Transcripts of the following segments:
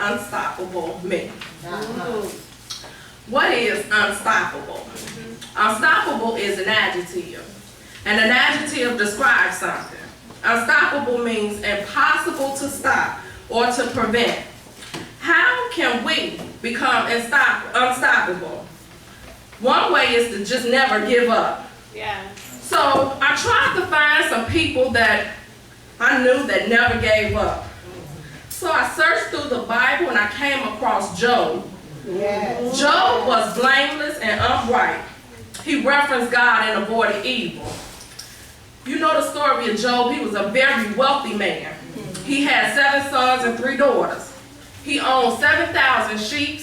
unstoppable mean? What is unstoppable? Unstoppable is an adjective, and an adjective describes something. Unstoppable means impossible to stop or to prevent. How can we become unstoppable? One way is to just never give up. Yeah. So I tried to find some people that I knew that never gave up. So I searched through the Bible and I came across Job. Yes. Job was blameless and upright. He referenced God and avoided evil. You know the story of Job. He was a very wealthy man. He had 7 sons and 3 daughters. He owned 7,000 sheep,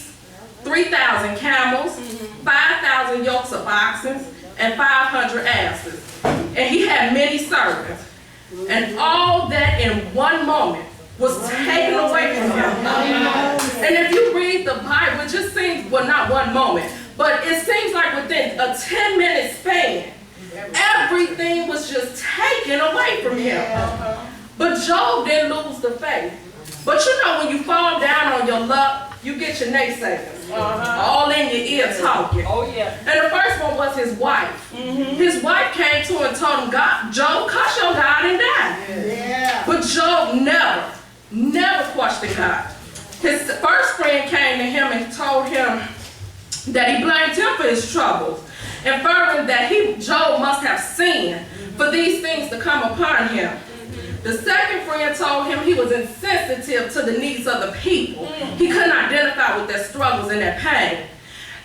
3,000 camels, 5,000 yokes of oxen, and 500 asses. And he had many servants. And all that in one moment was taken away from him. And if you read the Bible, it just seems, well, not one moment, but it seems like within a 10-minute span, everything was just taken away from him. But Job didn't lose the faith. But you know, when you fall down on your luck, you get your naysayers. All in your ear talking. Oh, yeah. And the first one was his wife. His wife came to him and told him, God, Job, curse your God and die. Yeah. But Job never questioned God. His first friend came to him and told him that he blamed him for his troubles, inferring that Job must have sinned for these things to come upon him. The second friend told him he was insensitive to the needs of the people. He couldn't identify with their struggles and their pain.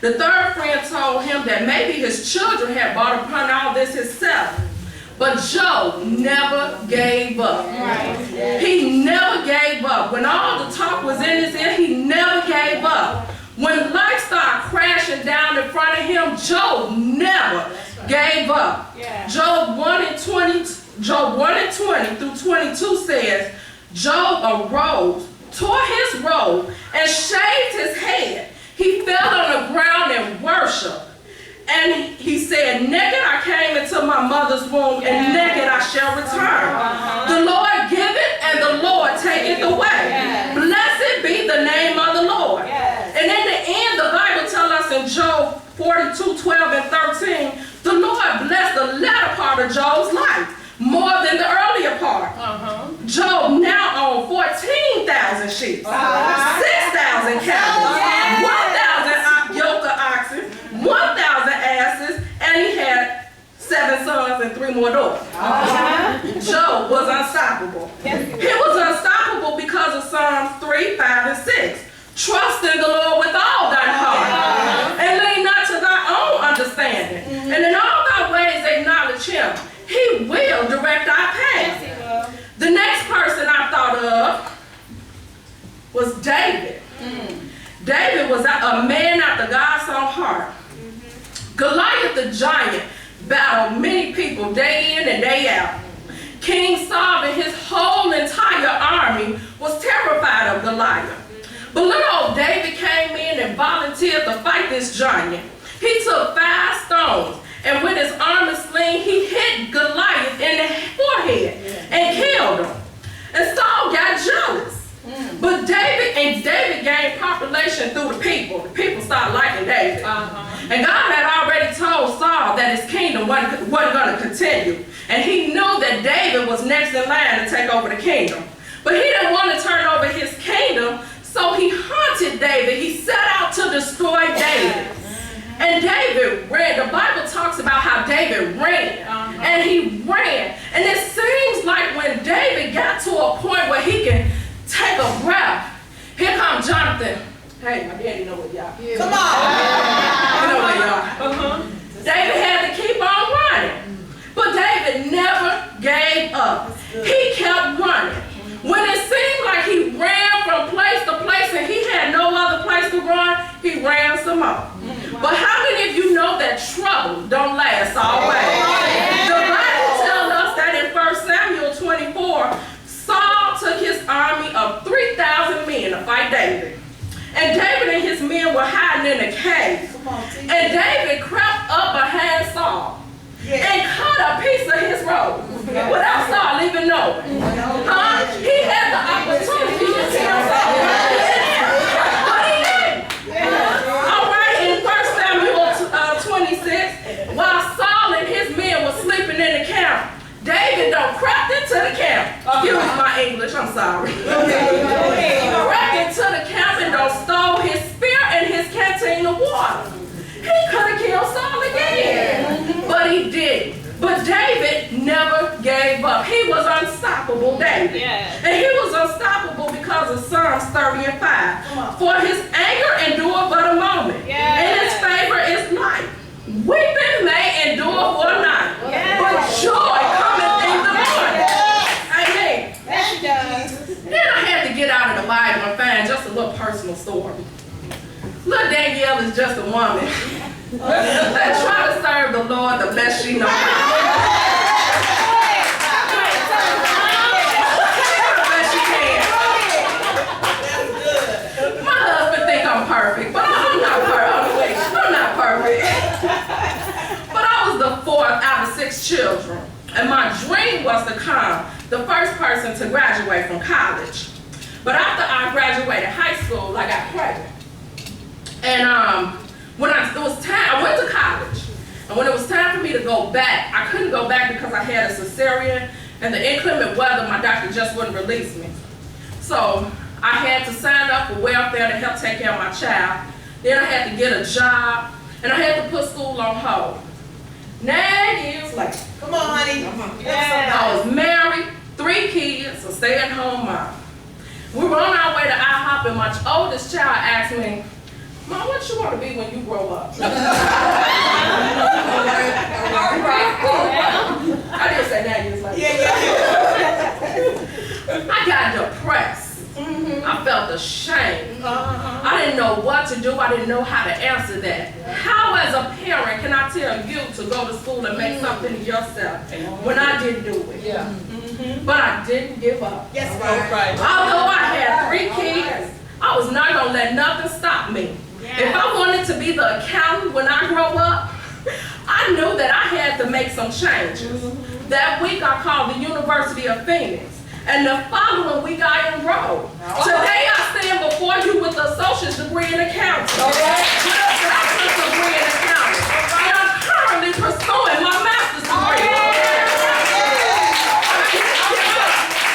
The third friend told him that maybe his children had brought upon all this himself. But Job never gave up. He never gave up. When all the talk was in his ear, he never gave up. When life started crashing down in front of him, Job never gave up. Job 1:20 through 22 says, Job arose, tore his robe, and shaved his head. He fell on the ground and worshiped. And he said, naked I came into my mother's womb, and naked I shall return. The Lord giveth, and the Lord taketh away. Blessed be the name of the Lord. And in the end, the Bible tells us in Job 42:12 and 13, the Lord blessed the latter part of Job's life more than the earlier part. Job now owned 14,000 sheep, 6,000 camels, 1,000 yoke of oxen, 1,000 asses, and he had 7 sons and 3 more daughters. Job was unstoppable. He was unstoppable because of Psalms 3, 5, and 6. Trust in the Lord with all thine heart, and lean not to thy own understanding. And in all thy ways acknowledge him. He will direct our path. The next person I thought of was David. David was a man after God's own heart. Goliath the giant battled many people day in and day out. King Saul and his whole entire army was terrified of Goliath. But little old David came in and volunteered to fight this giant. He took 5 stones, and with his armor sling, he hit Goliath in the forehead and killed him. And Saul got jealous. But David gained population through the people. The people started liking David. And God had already told Saul that his kingdom wasn't going to continue. And he knew that David was next in line to take over the kingdom. But he didn't want to turn over his kingdom, so he hunted David. He set out to destroy David. And David ran. The Bible talks about how David ran. And he ran. And it seems like when David got to a point where he can take a breath, here comes Jonathan. Hey, my daddy know what y'all. Come on. You know what y'all. David had to keep on running. But David never gave up. He kept running. When it seemed like he ran from place to place and he had no other place to run, he ran some more. But how many of you know that trouble don't last always? The Bible tells us that in 1 Samuel 24, Saul took his army of 3,000 men to fight David. And David and his men were hiding in a cave. And David crept up behind Saul and cut a piece of his robe without Saul even knowing. He had the opportunity to tell Saul. unstoppable David. Yes. And he was unstoppable because of Psalms 30 and 5. For his anger endure but a moment, Yes. and his favor is light. Weeping may endure for a night, Yes. but joy cometh in the morning. Amen. Yes, she does. Then I had to get out of the Bible and find just a little personal story. Look, Danielle is just a woman that try to serve the Lord the best she knows how. The best she can. My husband think I'm perfect, but I'm not perfect. I'm not perfect. But I was the fourth out of 6 children, and my dream was to become the first person to graduate from college. But after I graduated high school, I got pregnant. And when it was time, I went to college. And when it was time for me to go back, I couldn't go back because I had a cesarean, and the inclement weather, my doctor just wouldn't release me. So I had to sign up for welfare to help take care of my child. Then I had to get a job, and I had to put school on hold. 9 years later. Come on, honey. Yeah. I was married, 3 kids, a stay-at-home mom. We were on our way to IHOP, and my oldest child asked me, Mom, what you want to be when you grow up? I didn't say 9 years later. I got depressed. I felt ashamed. I didn't know what to do. I didn't know how to answer that. How, as a parent, can I tell you to go to school and make something of yourself when I didn't do it? Yeah. But I didn't give up. Yes, right. Although I had 3 kids, I was not going to let nothing stop me. If I wanted to be the accountant when I grow up, I knew that I had to make some changes. That week I called the University of Phoenix, and the following week I enrolled. Today I stand before you with an associate's degree in accounting, with a bachelor's degree in accounting, and I'm currently pursuing my master's degree.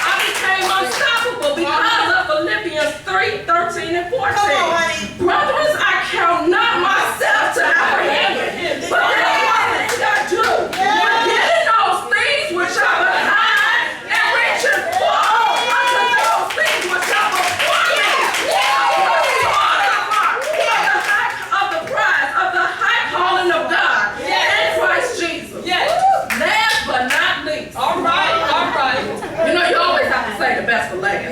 I became unstoppable because of Philippians 3:13 and 14. Brothers, I count not myself to apprehend, but what I do, forgetting those things which are behind and reaching forward unto those things which are before me. Of the prize of the high calling of God in Christ Jesus. Last but not least. All right. You know, you always have to say the best for last.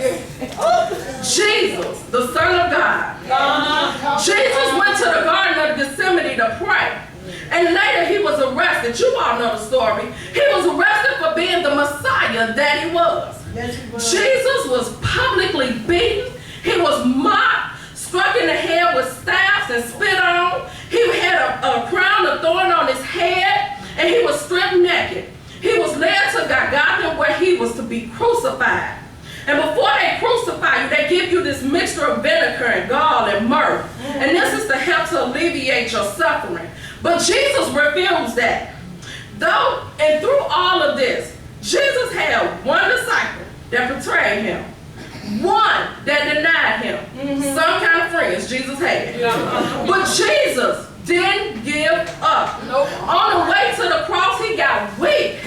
Jesus, the Son of God. Jesus went to the Garden of Gethsemane to pray. And later he was arrested. You all know the story. He was arrested for being the Messiah that he was. Jesus was publicly beaten. He was mocked, struck in the head with staffs and spit on. He had a crown of thorn on his head, and he was stripped naked. He was led to Golgotha where he was to be crucified. And before they crucify you, they give you this mixture of vinegar and gall and myrrh. And this is to help to alleviate your suffering. But Jesus refused that. And through all of this, Jesus had one disciple that betrayed him, one that denied him. Some kind of friends Jesus had. But Jesus didn't give up. On the way to the cross, he got weak.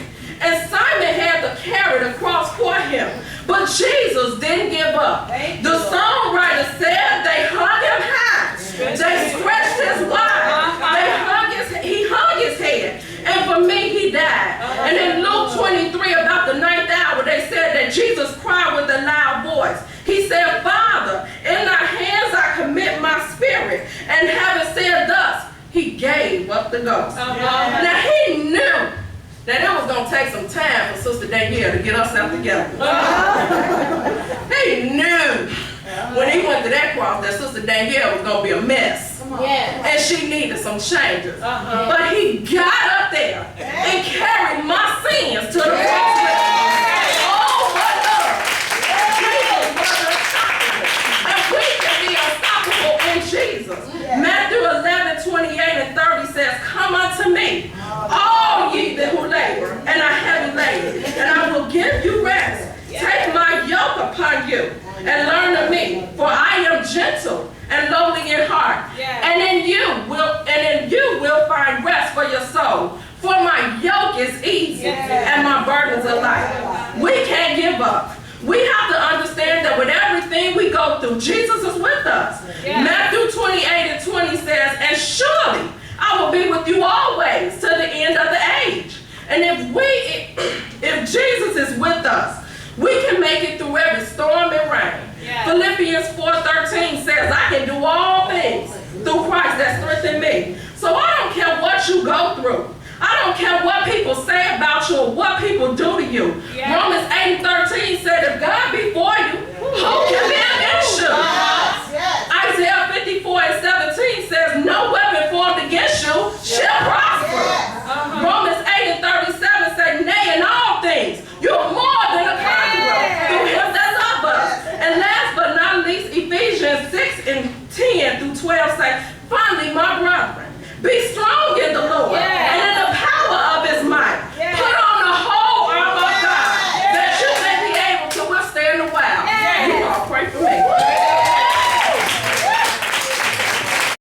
And Simon had to carry the cross for him. But Jesus didn't give up. The songwriter said they hung him high. They stretched his wide. He hung his head. And for me, he died. And in Luke 23, about the 9th hour, they said that Jesus cried with a loud voice. He said, Father, in thy hands I commit my spirit. And having said thus, he gave up the ghost. Now he knew that it was going to take some time for Sister Danielle to get herself together. He knew when he went to that cross that Sister Danielle was going to be a mess. And she needed some changes. But he got up there and carried my sins to the cross with him. Oh, what love! Jesus was unstoppable. And we can be unstoppable in Jesus. Matthew 11:28-30 says, Come unto me, all ye that who labor and are heavy laden, and I will give you rest. Take my yoke upon you and learn of me, for I am gentle and lowly in heart, and in you will find rest for your soul. For my yoke is easy and my burdens are light. We can't give up. We have to understand that with everything we go through, Jesus is with us. Yeah. Matthew 28:20 says, and surely I will be with you always to the end of the age. And if Jesus is with us, we can make it through every storm and rain. Yeah. Philippians 4:13 says, I can do all things through Christ that strengthens me. So I don't care what you go through. I don't care what people say about you or what people do to you. Yeah. Romans 8:13 said, if God be for you, who can be